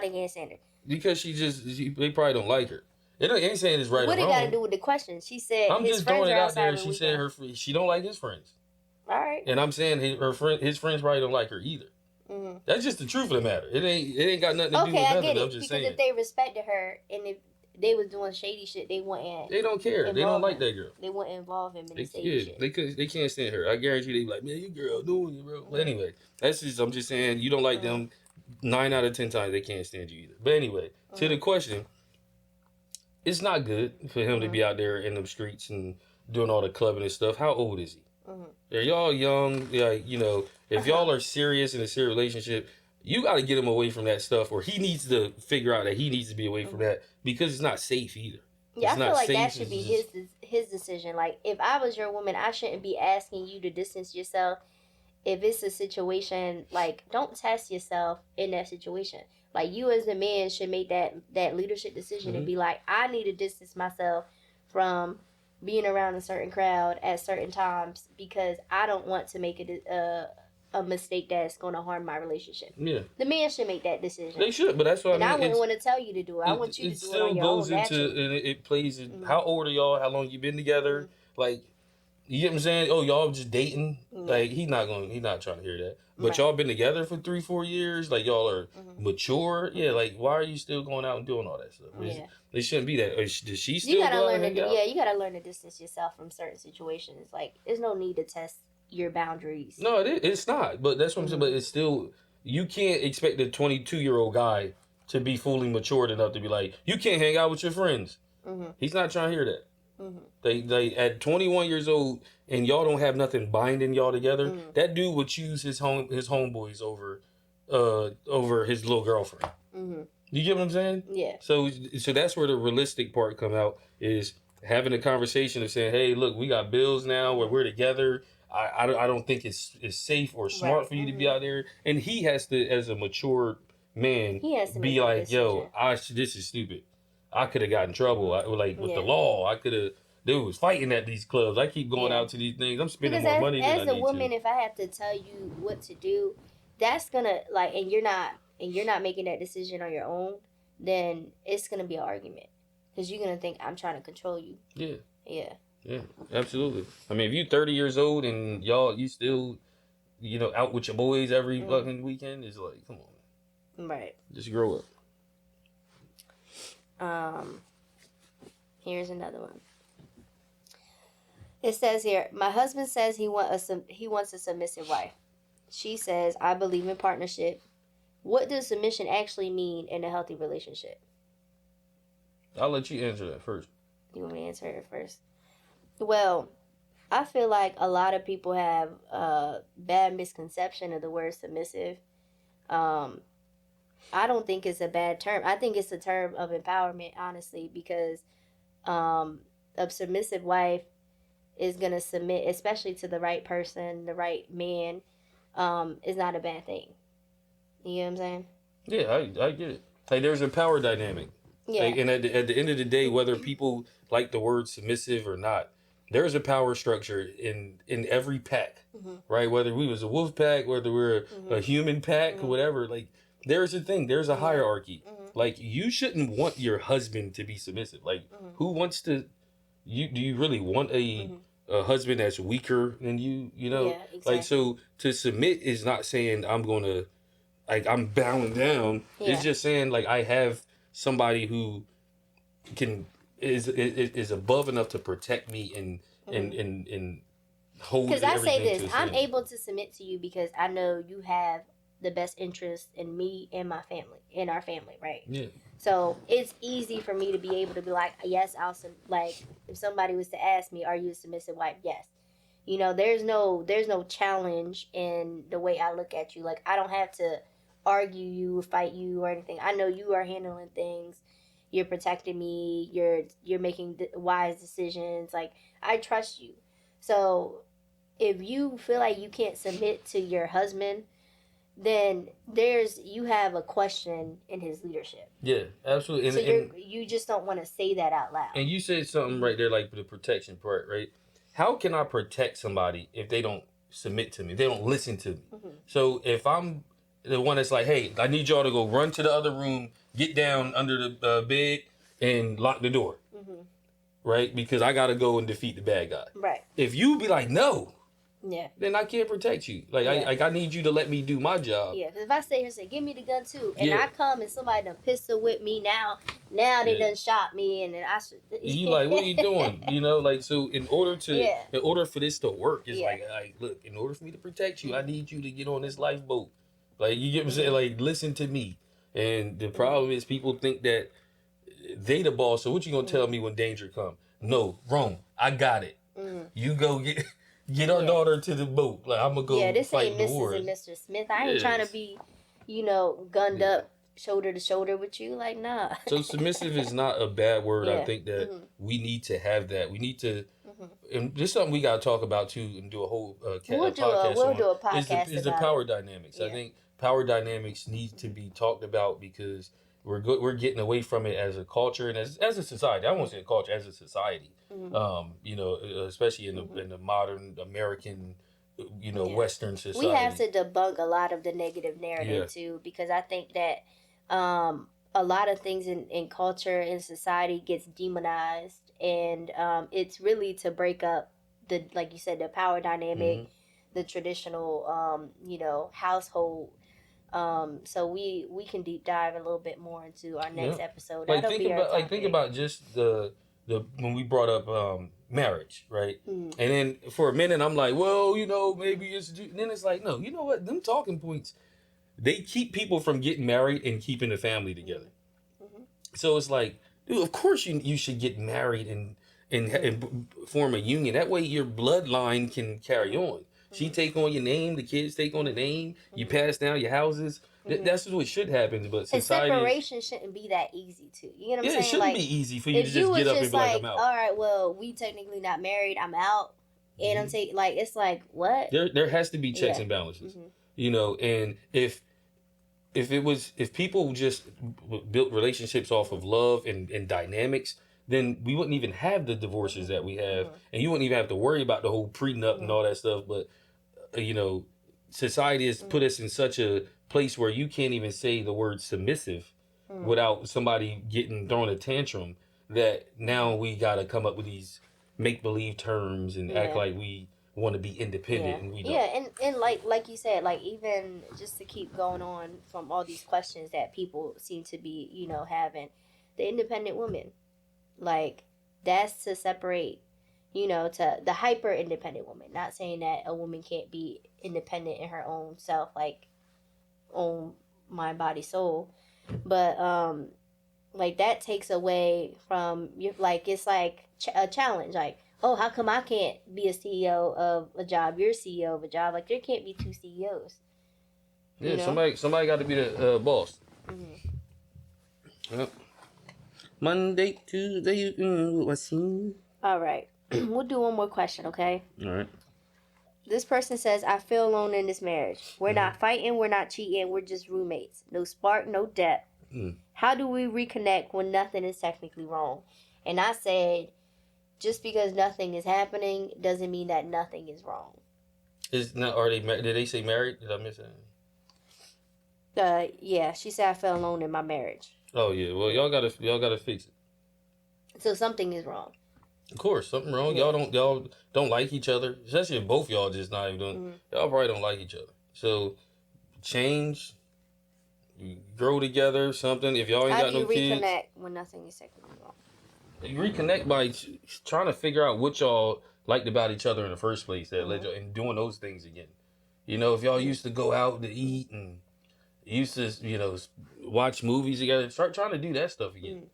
they can't stand her? Because they probably don't like her. It ain't saying it's right what or wrong. What it got to do with the question? She said I'm his just friends throwing it are out there. outside She said she don't like his friends. All right. And I'm saying his friends probably don't like her either. Mm-hmm. That's just the truth of the matter. It ain't got nothing to do with nothing. I get it. I'm just saying. Because if they respected her and if they was doing shady shit, they wouldn't. They don't care. They don't like that girl. They wouldn't involve him in the shady shit. They can't stand her. I guarantee they be like, man, you girl doing it, bro. But anyway, I'm just saying you don't like them. 9 out of 10 times they can't stand you either. But anyway, to the question, it's not good for him to be out there in them streets and doing all the clubbing and stuff. How old is he? Are y'all young? Like, if y'all are serious in a serious relationship, you got to get him away from that stuff, or he needs to figure out that he needs to be away from that because it's not safe either. Yeah, I feel like that should be his decision. Like, if I was your woman, I shouldn't be asking you to distance yourself. If it's a situation, like, don't test yourself in that situation. Like, you as a man should make that leadership decision and be like, I need to distance myself from being around a certain crowd at certain times because I don't want to make a mistake that's going to harm my relationship. Yeah. The man should make that decision. They should, but that's what I wouldn't want to tell you to do it. I want you to do it on your own. It still goes into, and it plays in how old are y'all, how long you been together, like, you get what I'm saying? Oh, y'all just dating? Like, he's not trying to hear that. But y'all been together for 3-4 years? Like, y'all are mature? Yeah, like, why are you still going out and doing all that stuff? Yeah. It shouldn't be that. Does she still go out and hang out? Yeah, you got to learn to distance yourself from certain situations. Like, there's no need to test your boundaries. No, it's not. But that's what I'm saying. But it's still, you can't expect a 22-year-old guy to be fully matured enough to be like, you can't hang out with your friends. He's not trying to hear that. They at 21 years old and y'all don't have nothing binding y'all together. That dude would choose his homeboys over his little girlfriend. You get what I'm saying? Yeah. So that's where the realistic part come out, is having a conversation of saying, hey, look, we got bills now where we're together. I don't think it's safe or smart for you to be out there. And he has to, as a mature man, he has to be like, yo, this is stupid. I could have gotten in trouble. With the law, I could have. They was fighting at these clubs. I keep going out to these things. I'm spending more money than I need to. As a woman, if I have to tell you what to do, that's gonna and you're not making that decision on your own, then it's gonna be an argument because you're gonna think I'm trying to control you. Yeah. Yeah. Yeah, absolutely. I mean, if you're 30 years old and you still, out with your boys every fucking weekend, it's like, come on. Right. Just grow up. Here's another one. It says here, my husband says he wants a submissive wife. She says, I believe in partnership. What does submission actually mean in a healthy relationship? I'll let you answer that first. You want me to answer it first? Well, I feel like a lot of people have a bad misconception of the word submissive. I don't think it's a bad term. I think it's a term of empowerment, honestly, because a submissive wife is going to submit, especially to the right person, the right man, is not a bad thing. You know what I'm saying? Yeah, I get it. Like, there's a power dynamic. Yeah. Like, and at the end of the day, whether people like the word submissive or not, there's a power structure in every pack, right? Whether we was a wolf pack, whether we're a human pack, whatever, like, there's a thing. There's a hierarchy. Like, you shouldn't want your husband to be submissive. Like, who wants to... Do you really want a a husband that's weaker than you. You know, Yeah, exactly. like so to submit is not saying I'm gonna like I'm bowing down. Yeah. It's just saying like I have somebody who can is above enough to protect me and hold Because I say everything to this, a I'm standard. able to submit to you because I know you have the best interest in me and my family, in our family, right? Yeah. So it's easy for me to be able to be like, yes, like if somebody was to ask me, are you a submissive wife? Yes. You know, there's no challenge in the way I look at you. Like I don't have to argue you, fight you, or anything. I know you are handling things. You're protecting me. You're making wise decisions. Like I trust you. So if you feel like you can't submit to your husband, then you have a question in his leadership. Yeah, absolutely. So you just don't want to say that out loud. And you said something right there, like the protection part, right? How can I protect somebody if they don't submit to me? If they don't listen to me. Mm-hmm. So if I'm the one that's like, hey, I need y'all to go run to the other room, get down under the bed, and lock the door, Mm-hmm. right? Because I got to go and defeat the bad guy. Right. If you be like, no, yeah, then I can't protect you. Like Yeah. I need you to let me do my job. Yeah, because if I stay here and say, give me the gun too, and Yeah. I come and somebody done pistol whip me now they Yeah. done shot me, and then I should. You like, what are you doing? You know, like so. Yeah. In order for this to work, it's Yeah. like, look. In order for me to protect you, I Mhm. need you to get on this lifeboat. Like, you get what I'm saying? Mhm. Like, listen to me. And the problem is, people think that they the boss. So what you gonna tell me when danger come? No, wrong. I got it. Mhm. You go get our Yeah. daughter to the boat. Like, I'm gonna go Yeah, this fight ain't the Mrs. and wars. Mr. Smith. I ain't trying to Yes. be, gunned Yeah. up shoulder to shoulder with you. Like, nah. So submissive is not a bad word. I Yeah. think that Mhm. we need to have that. We need to, Mhm. and this is something we got to talk about too, and do a whole We'll podcast we'll on. do a podcast Is the about power it. dynamics? I Yeah. think power dynamics needs to be talked about because we're getting away from it as a culture and as a society. I won't say a culture, as a society. Mhm. Especially in Mhm. the modern American, Yeah. Western society. We have to debunk a lot of the negative narrative Yeah. too, because I think that a lot of things in culture and society gets demonized, and it's really to break up the, like you said, the power dynamic, the traditional household. So we can deep dive a little bit more into our next Yeah. episode. Like That'll be our topic. think about just the when we brought up marriage, right? Mm. And then for a minute I'm like, well, maybe it's and then it's like, no, you know what? Them talking points, they keep people from getting married and keeping the family together. Mm-hmm. So it's like, dude, of course you should get married and form a union. That way your bloodline can carry on. She take on your name, the kids take on the name, you pass down your houses. That's what should happen. But And society, separation shouldn't be that easy too. You know what I'm yeah, it saying? shouldn't Like, be easy for you to if you just was get up and just be like, like, I'm out. all right, well, we technically not married, I'm out, and I'm saying, like, it's like, what? There has to be checks Yeah. and balances, Mhm. And if people just built relationships off of love and dynamics, then we wouldn't even have the divorces that we have, and you wouldn't even have to worry about the whole prenup and all that stuff. But society has put us in such a place where you can't even say the word submissive without somebody getting thrown a tantrum. That now we got to come up with these make believe terms and act Yeah. like we want to be independent, and we don't. Yeah, and like you said, like, even just to keep going on from all these questions that people seem to be, having, the independent woman, like, that's to separate, to the hyper independent woman. Not saying that a woman can't be independent in her own self, like, own mind, body, soul, but like, that takes away from you. Like, it's like a challenge. Like, oh, how come I can't be a CEO of a job? You're CEO of a job. Like, there can't be two CEOs. Yeah, somebody got to be the boss. Yep. Monday, Tuesday, what's in? All right. We'll do one more question, okay? All right. This person says, I feel alone in this marriage. We're not fighting, we're not cheating, we're just roommates. No spark, no depth. How do we reconnect when nothing is technically wrong? And I said, just because nothing is happening doesn't mean that nothing is wrong. Are they? Did they say married? Did I miss it? Yeah, she said I fell alone in my marriage. Oh yeah. Well, y'all gotta fix it. So something is wrong. Of course, something wrong. Yeah. Y'all don't like each other. Especially if both y'all just not even doing. Mm-hmm. Y'all probably don't like each other. So change, you grow together. Something. If y'all ain't How got do you no kids, reconnect when nothing is technically wrong? you reconnect by trying to figure out what y'all liked about each other in the first place that led y'all and doing those things again. You know, if y'all used to go out to eat and used to, watch movies together, start trying to do that stuff again.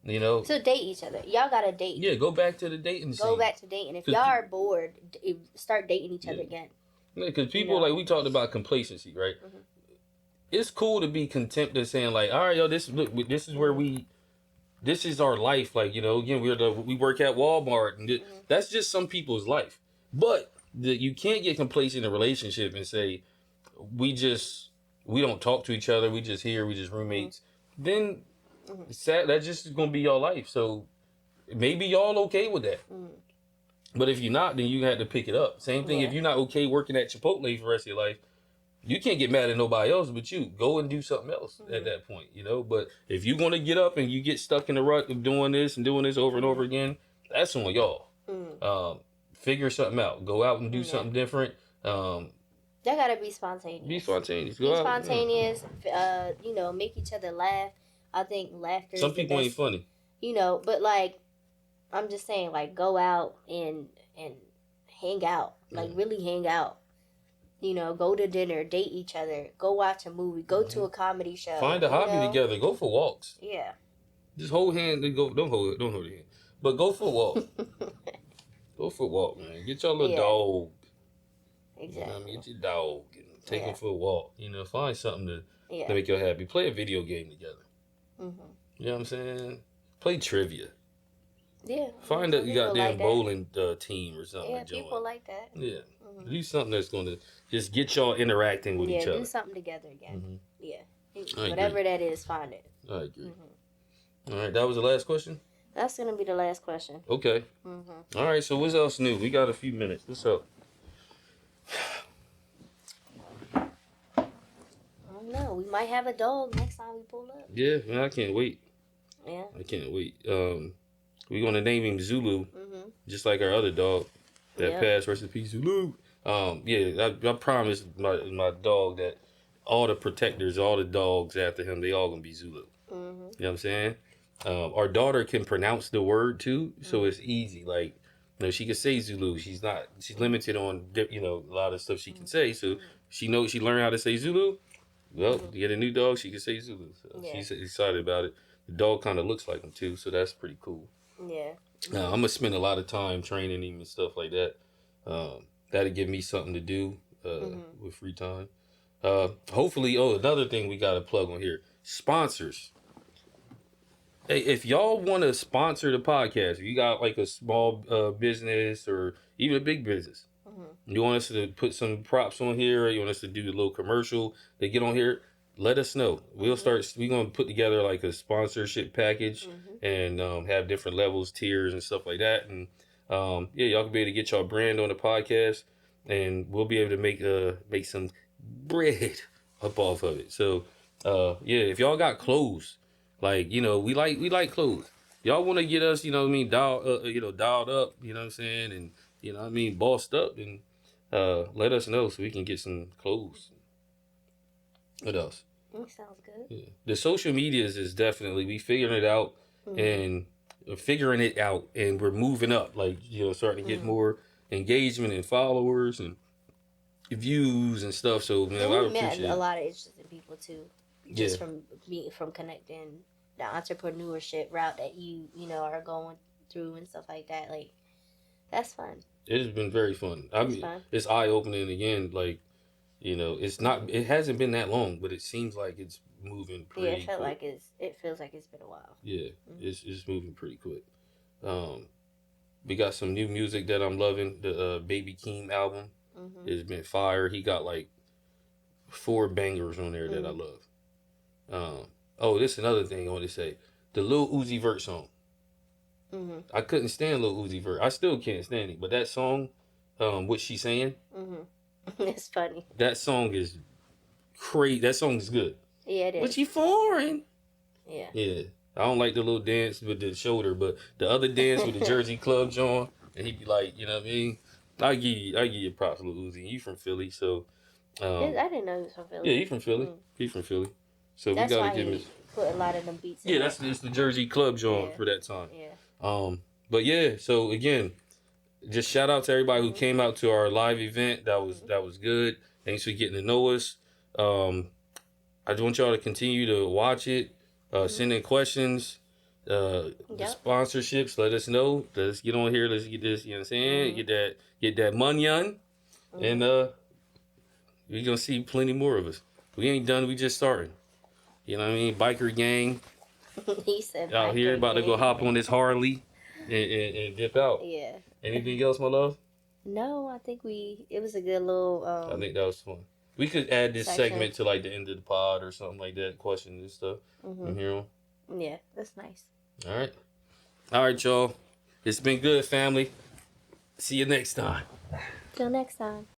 You know, So date each other. Y'all gotta date. yeah, go back to the dating scene. Go back to dating. If y'all are bored, start dating each other again. Because people, like, we talked about complacency, right? Mm-hmm. It's cool to be content to saying, like, all right, yo, this is where this is our life. Like, again, we work at Walmart, and that's just some people's life. But you can't get complacent in a relationship and say we don't talk to each other. We just here. We just roommates. Then that's just gonna be your life. So maybe y'all okay with that. But if you're not, then you have to pick it up. Same thing. If you're not okay working at Chipotle for the rest of your life, you can't get mad at nobody else but you. Go and do something else at that point, But if you're gonna get up and you get stuck in the rut of doing this over and over again, that's on y'all. Figure something out. Go out and do something different. That gotta be spontaneous. Be spontaneous. Be spontaneous. Make each other laugh. I think laughter. Some people ain't funny. But like, I'm just saying, like, go out and hang out. Like, really hang out. Go to dinner, date each other, go watch a movie, go to a comedy show. Find a hobby together. Go for walks. Yeah. Just hold hand and go. Don't hold the hand, but go for a walk. Go for a walk, man. Get your little dog. Exactly. Get your dog and take him for a walk. Find something to make you happy. Play a video game together. You know what I'm saying? Play trivia. Yeah. Find a goddamn bowling team or something. Yeah, people like that. Yeah. Do something that's going to just get y'all interacting with each other. Yeah, do something together again. Yeah. I Whatever agree. that is, find it. I agree. All right, that was the last question? That's going to be the last question. Okay. All right, so what's else new? We got a few minutes. What's up? I don't know. We might have a dog next time we pull up. Yeah, man, I can't wait. Yeah. I can't wait. We're going to name him Zulu, just like our other dog that passed. Rest in peace, Zulu. I promised my dog that all the protectors, all the dogs after him, they all going to be Zulu. You know what I'm saying? Our daughter can pronounce the word too, so it's easy. Like, she can say Zulu. She's limited on, a lot of stuff she can say. So she learned how to say Zulu. Well, to get a new dog, she can say Zulu. So she's excited about it. The dog kind of looks like him too, so that's pretty cool. Yeah. I'm gonna spend a lot of time training him and stuff like that. That'll give me something to do with free time. Hopefully, another thing we got to plug on here: sponsors. Hey, if y'all want to sponsor the podcast, if you got like a small business or even a big business, you want us to put some props on here, or you want us to do a little commercial, they get on here, let us know. We're going to put together like a sponsorship package and have different levels, tiers and stuff like that. And y'all can be able to get y'all brand on the podcast and we'll be able to make some bread up off of it. So, if y'all got clothes, like, we like clothes. Y'all want to get us, dialed up, you know what I'm saying? And, bossed up, and let us know so we can get some clothes. What else? That sounds good. Yeah. The social medias is definitely, we figuring it out and we're moving up, like, starting to get more engagement and followers and views and stuff. So, man, I appreciate it. A lot of interesting people too, just from connecting the entrepreneurship route that you are going through and stuff like that. Like, that's fun. It has been very fun. It's eye opening again. Like, it hasn't been that long, but it seems like it's moving pretty. Yeah, it feels like it's been a while. Yeah, it's moving pretty quick. We got some new music that I'm loving. The Baby Keem album has been fire. He got like 4 bangers on there that I love. This is another thing I want to say. The Lil Uzi Vert song. I couldn't stand Lil Uzi Vert. I still can't stand it. But that song, what she's saying, it's funny. That song is crazy. That song is good. Yeah, it is. But you foreign. Yeah. Yeah. I don't like the little dance with the shoulder, but the other dance with the Jersey clubs on, and he be like, you know what I mean? I give you props, Lil Uzi. You from Philly, so I didn't know he was from yeah, Philly. he from Philly. Mm. He from Philly. So we That's gotta why give him he his. put a lot of them beats in Yeah, there. that's it's the Jersey club joint Yeah. for that time. Yeah. But yeah, so again, just shout out to everybody who came out to our live event. That was good. Thanks for getting to know us. I just want y'all to continue to watch it. Send in questions. The sponsorships, let us know. Let's get on here. Let's get this. You know what I'm saying? Get that money on, and we gonna see plenty more of us. We ain't done. We just starting. You know what I mean? Biker gang He said out here biker about to go gang. hop on this Harley and dip out. Yeah. Anything else, my love? No, I think it was a good little I think that was fun. We could add this section. segment to like the end of the pod or something like that. Questions and stuff. From here on. Yeah, that's nice. All right, y'all. It's been good, family. See you next time. Till next time.